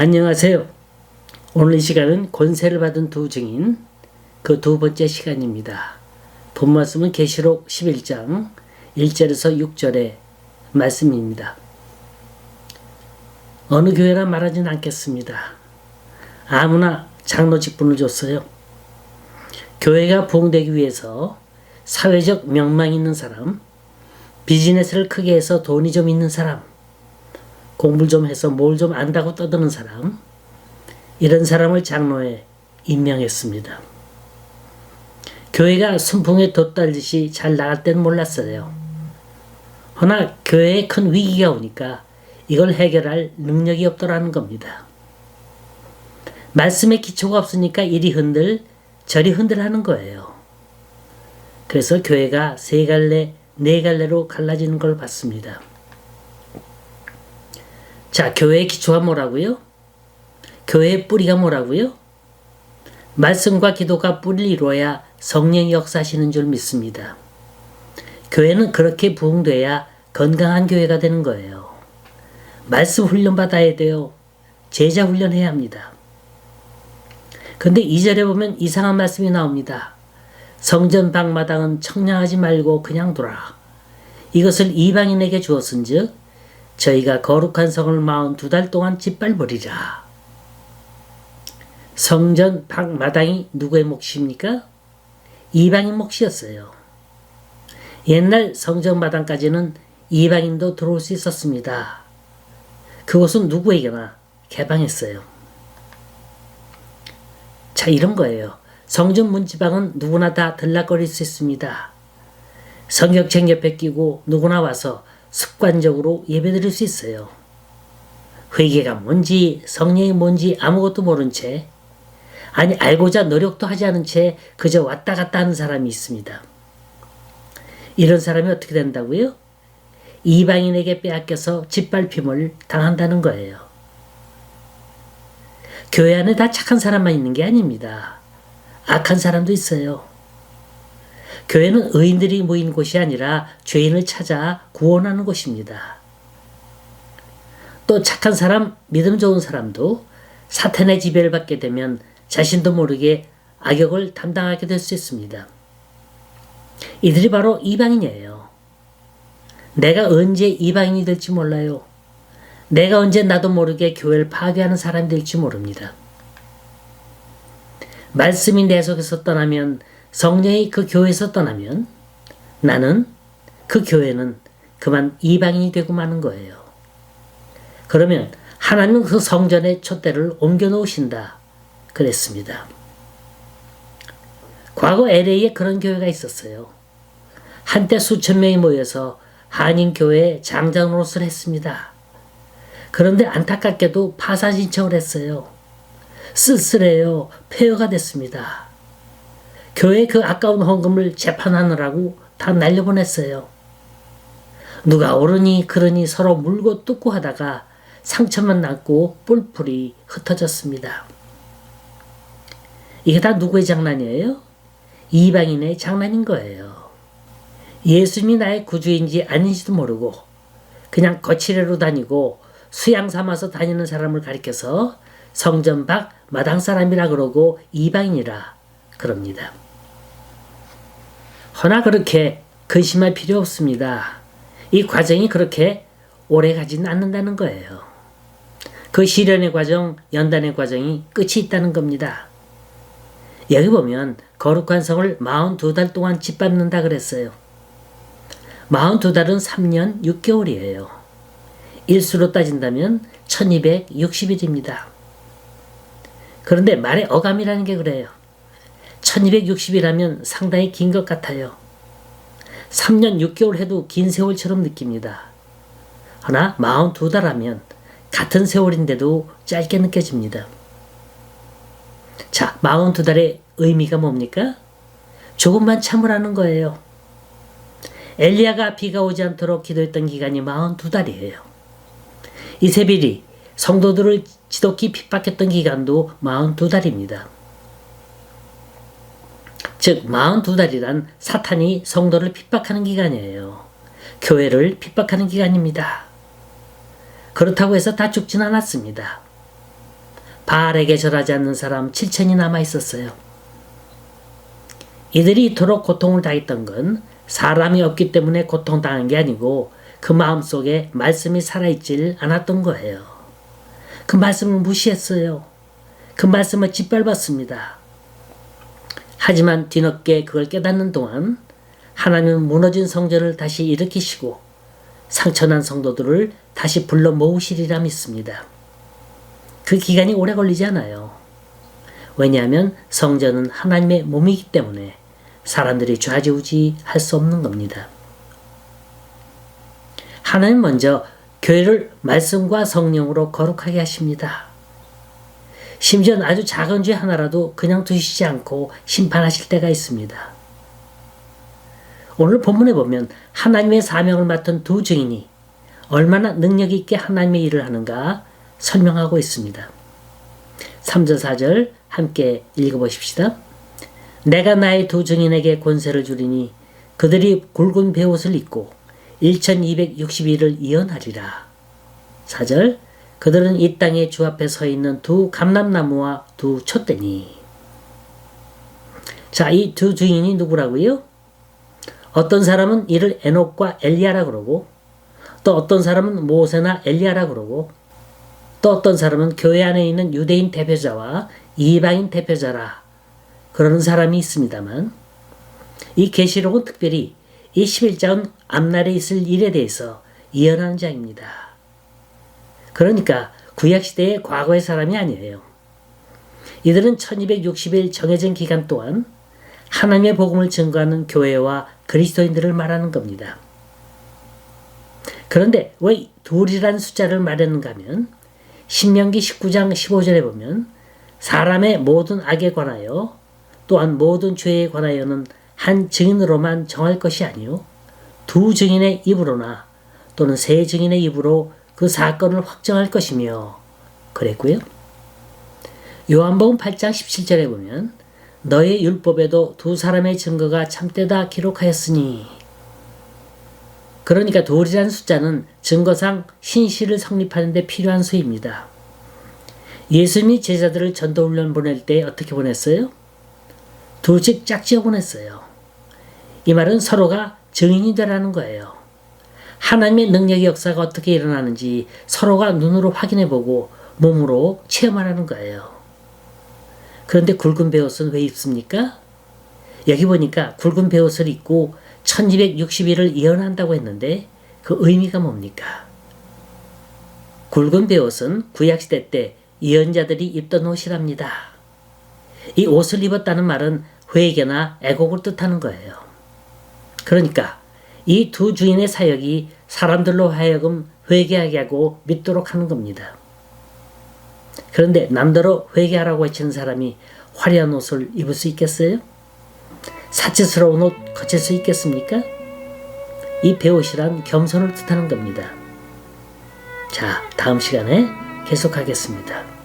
안녕하세요. 오늘 이 시간은 권세를 받은 두 증인 그 두 번째 시간입니다. 본 말씀은 계시록 11장 1절에서 6절의 말씀입니다. 어느 교회라 말하진 않겠습니다. 아무나 장로 직분을 줬어요. 교회가 부흥되기 위해서 사회적 명망이 있는 사람, 비즈니스를 크게 해서 돈이 좀 있는 사람, 공부를 좀 해서 뭘 좀 안다고 떠드는 사람, 이런 사람을 장로에 임명했습니다. 교회가 순풍에 돛달듯이 잘 나갈 때는 몰랐어요. 허나 교회에 큰 위기가 오니까 이걸 해결할 능력이 없더라는 겁니다. 말씀에 기초가 없으니까 이리 흔들 저리 흔들 하는 거예요. 그래서 교회가 세 갈래 네 갈래로 갈라지는 걸 봤습니다. 자, 교회의 기초가 뭐라고요? 교회의 뿌리가 뭐라고요? 말씀과 기도가 뿌리를 이루어야 성령이 역사하시는 줄 믿습니다. 교회는 그렇게 부흥돼야 건강한 교회가 되는 거예요. 말씀 훈련 받아야 돼요. 제자 훈련해야 합니다. 근데 2절에 보면 이상한 말씀이 나옵니다. 성전 방마당은 청량하지 말고 그냥 둬라. 이것을 이방인에게 주었은즉 저희가 거룩한 성을 42달 동안 짓밟으리라. 성전 방마당이 누구의 몫입니까? 이방인 몫이었어요. 옛날 성전 마당까지는 이방인도 들어올 수 있었습니다. 그것은 누구에게나 개방했어요. 자, 이런 거예요. 성전 문지방은 누구나 다 들락거릴 수 있습니다. 성경책 옆에 끼고 누구나 와서 습관적으로 예배드릴 수 있어요. 회개가 뭔지 성령이 뭔지 아무것도 모른 채, 아니 알고자 노력도 하지 않은 채 그저 왔다 갔다 하는 사람이 있습니다. 이런 사람이 어떻게 된다고요? 이방인에게 빼앗겨서 짓밟힘을 당한다는 거예요. 교회 안에 다 착한 사람만 있는 게 아닙니다. 악한 사람도 있어요. 교회는 의인들이 모인 곳이 아니라 죄인을 찾아 구원하는 곳입니다. 또 착한 사람, 믿음 좋은 사람도 사탄의 지배를 받게 되면 자신도 모르게 악역을 담당하게 될 수 있습니다. 이들이 바로 이방인이에요. 내가 언제 이방인이 될지 몰라요. 내가 언제 나도 모르게 교회를 파괴하는 사람이 될지 모릅니다. 말씀이 내 속에서 떠나면, 성령이 그 교회에서 떠나면 나는, 그 교회는 그만 이방인이 되고 마는 거예요. 그러면 하나님은 그 성전의 촛대를 옮겨 놓으신다 그랬습니다. 과거 LA에 그런 교회가 있었어요. 한때 수천 명이 모여서 한인교회에 장작 노릇을 했습니다. 그런데 안타깝게도 파산 신청을 했어요. 쓸쓸해요. 폐허가 됐습니다. 교회 그 아까운 헌금을 재판하느라고 다 날려보냈어요. 누가 옳으니 그러니 서로 물고 뜯고 하다가 상처만 남고 뿔뿔이 흩어졌습니다. 이게 다 누구의 장난이에요? 이방인의 장난인 거예요. 예수님이 나의 구주인지 아닌지도 모르고 그냥 거칠애로 다니고 수양 삼아서 다니는 사람을 가리켜서 성전 밖 마당 사람이라 그러고 이방인이라 그럽니다. 허나 그렇게 근심할 필요 없습니다. 이 과정이 그렇게 오래 가지는 않는다는 거예요. 그 시련의 과정, 연단의 과정이 끝이 있다는 겁니다. 여기 보면 거룩한 성을 42달 동안 짓밟는다 그랬어요. 42달은 3년 6개월이에요. 일수로 따진다면 1260일입니다. 그런데 말의 어감이라는 게 그래요. 1260이라면 상당히 긴 것 같아요. 3년 6개월 해도 긴 세월처럼 느낍니다. 하나 42달 하면 같은 세월인데도 짧게 느껴집니다. 자, 42달의 의미가 뭡니까? 조금만 참으라는 거예요. 엘리야가 비가 오지 않도록 기도했던 기간이 42달이에요. 이세벨이 성도들을 지독히 핍박했던 기간도 42달입니다. 즉 42달이란 사탄이 성도를 핍박하는 기간이에요. 교회를 핍박하는 기간입니다. 그렇다고 해서 다 죽진 않았습니다. 바알에게 절하지 않는 사람 7천이 남아 있었어요. 이들이 이토록 고통을 당했던 건 사람이 없기 때문에 고통당한 게 아니고 그 마음속에 말씀이 살아있질 않았던 거예요. 그 말씀을 무시했어요. 그 말씀을 짓밟았습니다. 하지만 뒤늦게 그걸 깨닫는 동안 하나님은 무너진 성전을 다시 일으키시고 상처난 성도들을 다시 불러 모으시리라 믿습니다. 그 기간이 오래 걸리지 않아요. 왜냐하면 성전은 하나님의 몸이기 때문에 사람들이 좌지우지 할 수 없는 겁니다. 하나님 먼저 교회를 말씀과 성령으로 거룩하게 하십니다. 심지어 아주 작은 죄 하나라도 그냥 두시지 않고 심판하실 때가 있습니다. 오늘 본문에 보면 하나님의 사명을 맡은 두 증인이 얼마나 능력 있게 하나님의 일을 하는가 설명하고 있습니다. 3절 4절 함께 읽어보십시다. 내가 나의 두 증인에게 권세를 주리니 그들이 굵은 베옷을 입고 1260일을 예언하리라. 4절 그들은 이 땅의 주 앞에 서 있는 두 감람나무와 두 촛대니. 자, 이 두 증인이 누구라고요? 어떤 사람은 이를 에녹과 엘리야라 그러고, 또 어떤 사람은 모세나 엘리야라 그러고, 또 어떤 사람은 교회 안에 있는 유대인 대표자와 이방인 대표자라 그러는 사람이 있습니다만, 이 계시록은 특별히 이 11장은 앞날에 있을 일에 대해서 예언하는 장입니다. 그러니까 구약시대의 과거의 사람이 아니에요. 이들은 1260일 정해진 기간 동안 하나님의 복음을 증거하는 교회와 그리스도인들을 말하는 겁니다. 그런데 왜 둘이란 숫자를 말했는가 하면 신명기 19장 15절에 보면 사람의 모든 악에 관하여 또한 모든 죄에 관하여는 한 증인으로만 정할 것이 아니요 두 증인의 입으로나 또는 세 증인의 입으로 그 사건을 확정할 것이며 그랬고요. 요한복음 8장 17절에 보면 너의 율법에도 두 사람의 증거가 참되다 기록하였으니. 그러니까 둘이라는 숫자는 증거상 신실을 성립하는 데 필요한 수입니다. 예수님이 제자들을 전도훈련 보낼 때 어떻게 보냈어요? 둘씩 짝지어 보냈어요. 이 말은 서로가 증인이 되라는 거예요. 하나님의 능력의 역사가 어떻게 일어나는지 서로가 눈으로 확인해보고 몸으로 체험하라는 거예요. 그런데 굵은 베옷은 왜 입습니까? 여기 보니까 굵은 베옷을 입고 1260일을 예언한다고 했는데 그 의미가 뭡니까? 굵은 베옷은 구약시대 때 예언자들이 입던 옷이랍니다. 이 옷을 입었다는 말은 회개나 애곡을 뜻하는 거예요. 그러니까 이 두 주인의 사역이 사람들로 하여금 회개하게 하고 믿도록 하는 겁니다. 그런데 남대로 회개하라고 외치는 사람이 화려한 옷을 입을 수 있겠어요? 사치스러운 옷 거칠 수 있겠습니까? 이 베옷이란 겸손을 뜻하는 겁니다. 자, 다음 시간에 계속하겠습니다.